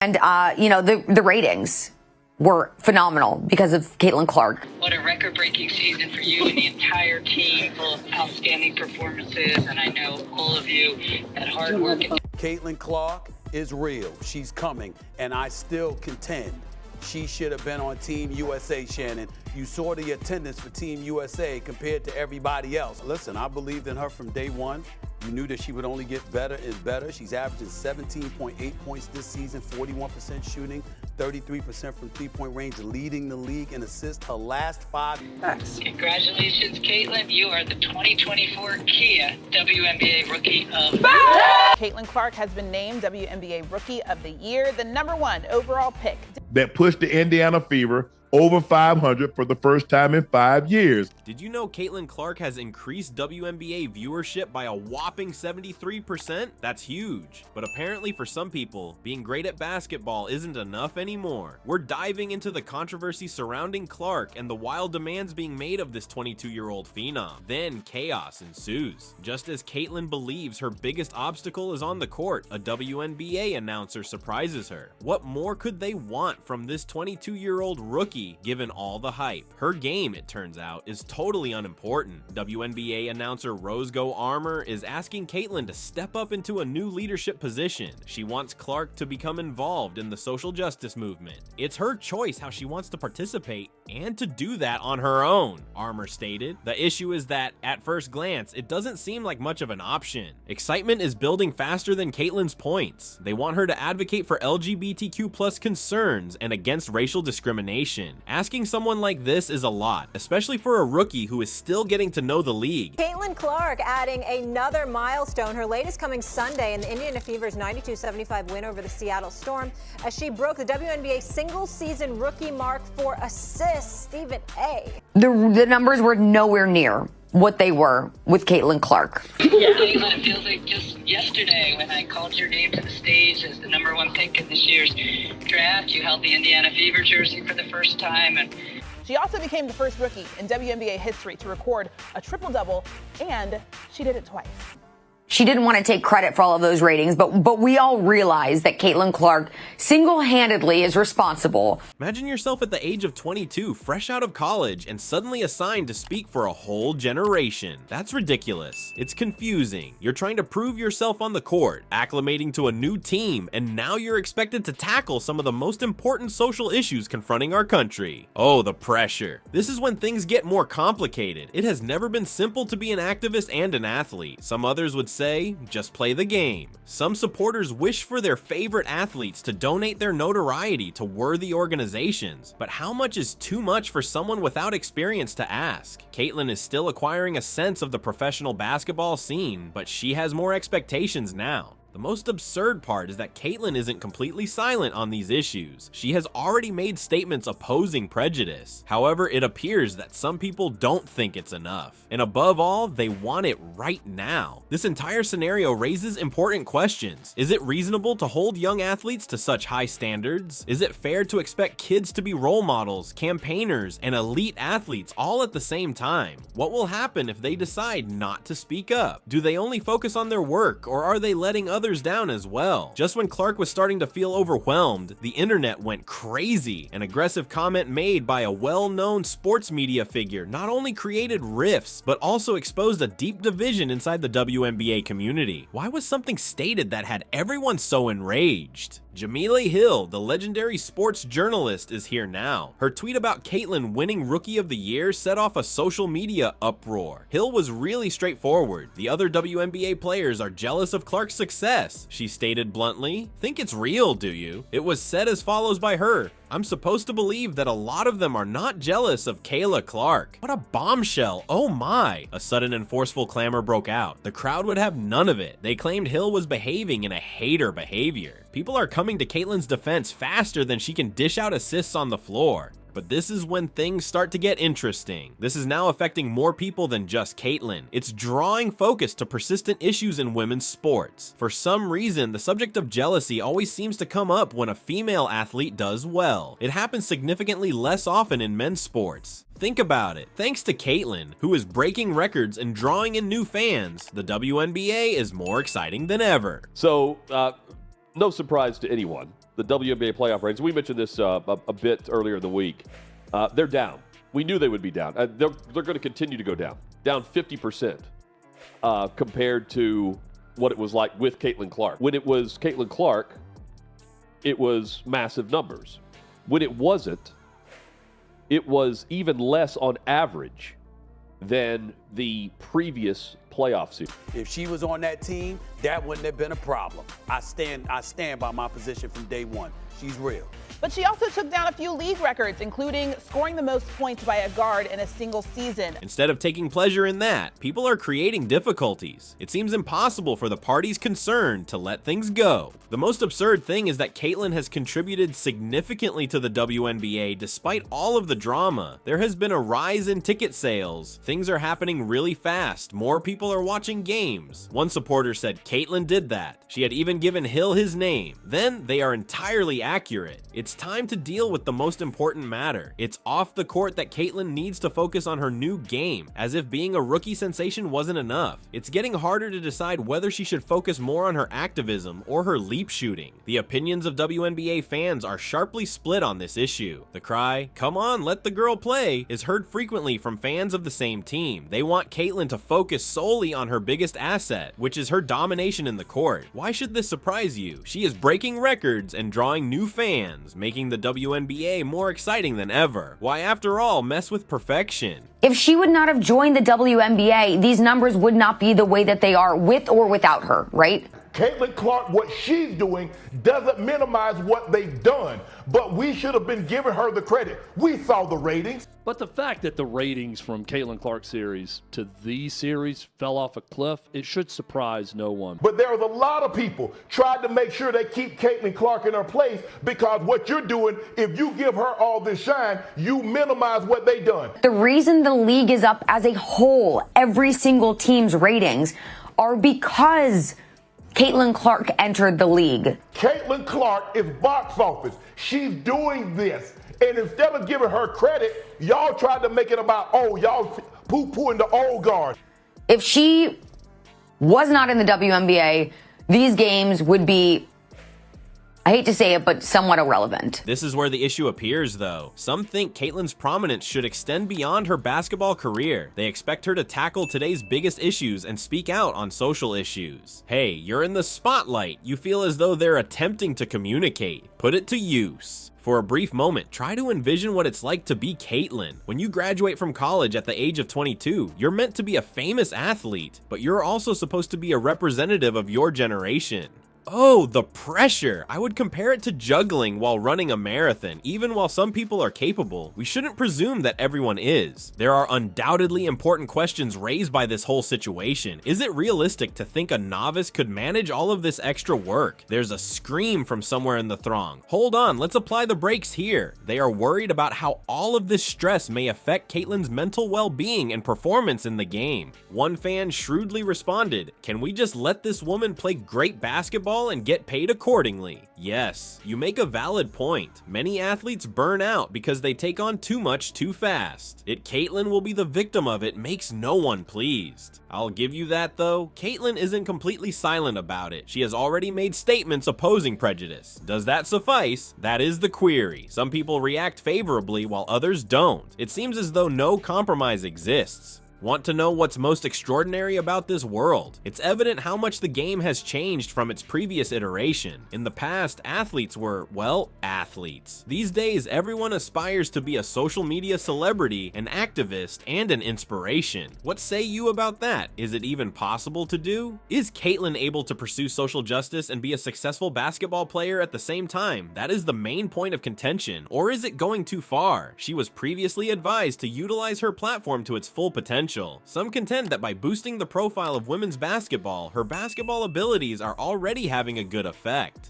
And, the ratings were phenomenal because of Caitlin Clark. What a record-breaking season for you and the entire team, full of outstanding performances, and I know all of you had hard work. Caitlin Clark is real. She's coming, and I still contend she should have been on Team USA, Shannon. You saw the attendance for Team USA compared to everybody else. Listen, I believed in her from day one. You knew that she would only get better and better. She's averaging 17.8 points this season, 41% shooting, 33% from three-point range, leading the league in assists her last 5 years. Congratulations, Caitlin. You are the 2024 Kia WNBA Rookie of the Year. Caitlin Clark has been named WNBA Rookie of the Year, the #1 overall pick. That pushed the Indiana Fever over 500 for the first time in 5 years. Did you know Caitlin Clark has increased WNBA viewership by a whopping 73%? That's huge. But apparently for some people, being great at basketball isn't enough anymore. We're diving into the controversy surrounding Clark and the wild demands being made of this 22-year-old phenom. Then chaos ensues. Just as Caitlin believes her biggest obstacle is on the court, a WNBA announcer surprises her. What more could they want from this 22-year-old rookie? Given all the hype? Her game, it turns out, is totally unimportant. WNBA announcer Rosego Armour is asking Caitlin to step up into a new leadership position. She wants Clark to become involved in the social justice movement. It's her choice how she wants to participate and to do that on her own, Armour stated. The issue is that, at first glance, it doesn't seem like much of an option. Excitement is building faster than Caitlin's points. They want her to advocate for LGBTQ+ concerns and against racial discrimination. Asking someone like this is a lot, especially for a rookie who is still getting to know the league. Caitlin Clark adding another milestone, her latest coming Sunday in the Indiana Fever's 92-75 win over the Seattle Storm, as she broke the WNBA single-season rookie mark for assists. Stephen A. The numbers were nowhere near what they were with Caitlin Clark. Yeah, Caitlin, it feels like just yesterday when I called your name to the stage as the #1 pick in this year's draft. You held the Indiana Fever jersey for the first time, and She also became the first rookie in WNBA history to record a triple-double, and she did it twice. She didn't want to take credit for all of those ratings, but we all realize that Caitlin Clark single-handedly is responsible. Imagine yourself at the age of 22, fresh out of college, and suddenly assigned to speak for a whole generation. That's ridiculous. It's confusing. You're trying to prove yourself on the court, acclimating to a new team, and now you're expected to tackle some of the most important social issues confronting our country. Oh, the pressure. This is when things get more complicated. It has never been simple to be an activist and an athlete. Some others would say, just play the game. Some supporters wish for their favorite athletes to donate their notoriety to worthy organizations, but how much is too much for someone without experience to ask? Caitlin is still acquiring a sense of the professional basketball scene, but she has more expectations now. The most absurd part is that Caitlin isn't completely silent on these issues. She has already made statements opposing prejudice. However, it appears that some people don't think it's enough. And above all, they want it right now. This entire scenario raises important questions. Is it reasonable to hold young athletes to such high standards? Is it fair to expect kids to be role models, campaigners, and elite athletes all at the same time? What will happen if they decide not to speak up? Do they only focus on their work, or are they letting others down as well? Just when Clark was starting to feel overwhelmed, the internet went crazy. An aggressive comment made by a well-known sports media figure not only created rifts, but also exposed a deep division inside the WNBA community. Why was something stated that had everyone so enraged? Jemele Hill, the legendary sports journalist, is here now. Her tweet about Caitlin winning Rookie of the Year set off a social media uproar. Hill was really straightforward. The other WNBA players are jealous of Clark's success, she stated bluntly. Think it's real, do you? It was said as follows by her. I'm supposed to believe that a lot of them are not jealous of Kayla Clark. What a bombshell, oh my. A sudden and forceful clamor broke out. The crowd would have none of it. They claimed Hill was behaving in a hater behavior. People are coming to Caitlin's defense faster than she can dish out assists on the floor. But this is when things start to get interesting. This is now affecting more people than just Caitlin. It's drawing focus to persistent issues in women's sports. For some reason, the subject of jealousy always seems to come up when a female athlete does well. It happens significantly less often in men's sports. Think about it. Thanks to Caitlin, who is breaking records and drawing in new fans, the WNBA is more exciting than ever. So, no surprise to anyone. the WNBA playoff ratings. We mentioned this a bit earlier in the week. They're down. We knew they would be down. They're going to continue to go down 50% compared to what it was like with Caitlin Clark. When it was Caitlin Clark, it was massive numbers. When it wasn't, it was even less on average than the previous playoff season. If she was on that team, that wouldn't have been a problem. I stand by my position from day one. She's real. But she also took down a few league records, including scoring the most points by a guard in a single season. Instead of taking pleasure in that, people are creating difficulties. It seems impossible for the parties concerned to let things go. The most absurd thing is that Caitlin has contributed significantly to the WNBA despite all of the drama. There has been a rise in ticket sales. Things are happening really fast. More people are watching games. One supporter said Caitlin did that. She had even given Hill his name. Then they are entirely accurate. It's time to deal with the most important matter. It's off the court that Caitlin needs to focus on her new game, as if being a rookie sensation wasn't enough. It's getting harder to decide whether she should focus more on her activism or her leap shooting. The opinions of WNBA fans are sharply split on this issue. The cry, "Come on, let the girl play," is heard frequently from fans of the same team. They want Caitlin to focus solely on her biggest asset, which is her domination in the court. Why should this surprise you? She is breaking records and drawing new fans, making the WNBA more exciting than ever. Why, after all, mess with perfection? If she would not have joined the WNBA, these numbers would not be the way that they are with or without her, right? Caitlin Clark, what she's doing doesn't minimize what they've done, but we should have been giving her the credit. We saw the ratings. But the fact that the ratings from Caitlin Clark's series to these series fell off a cliff, it should surprise no one. But there was a lot of people trying to make sure they keep Caitlin Clark in her place, because what you're doing, if you give her all this shine, you minimize what they done. The reason the league is up as a whole, every single team's ratings, are because Caitlin Clark entered the league. Caitlin Clark is box office. She's doing this. And instead of giving her credit, y'all tried to make it about, oh, y'all poo-pooing the old guard. If she was not in the WNBA, these games would be, I hate to say it, but somewhat irrelevant. This is where the issue appears, though. Some think Caitlin's prominence should extend beyond her basketball career. They expect her to tackle today's biggest issues and speak out on social issues. Hey, you're in the spotlight. You feel as though they're attempting to communicate. Put it to use. For a brief moment, try to envision what it's like to be Caitlin. When you graduate from college at the age of 22, you're meant to be a famous athlete, but you're also supposed to be a representative of your generation. Oh, the pressure! I would compare it to juggling while running a marathon. Even while some people are capable, we shouldn't presume that everyone is. There are undoubtedly important questions raised by this whole situation. Is it realistic to think a novice could manage all of this extra work? There's a scream from somewhere in the throng. Hold on, let's apply the brakes here. They are worried about how all of this stress may affect Caitlin's mental well-being and performance in the game. One fan shrewdly responded, "Can we just let this woman play great basketball and get paid accordingly?" Yes, you make a valid point. Many athletes burn out because they take on too much too fast. Caitlin will be the victim of it makes no one pleased. I'll give you that though, Caitlin isn't completely silent about it. She has already made statements opposing prejudice. Does that suffice? That is the query. Some people react favorably while others don't. It seems as though no compromise exists. Want to know what's most extraordinary about this world? It's evident how much the game has changed from its previous iteration. In the past, athletes were, well, athletes. These days, everyone aspires to be a social media celebrity, an activist, and an inspiration. What say you about that? Is it even possible to do? Is Caitlin able to pursue social justice and be a successful basketball player at the same time? That is the main point of contention. Or is it going too far? She was previously advised to utilize her platform to its full potential. Some contend that by boosting the profile of women's basketball, her basketball abilities are already having a good effect.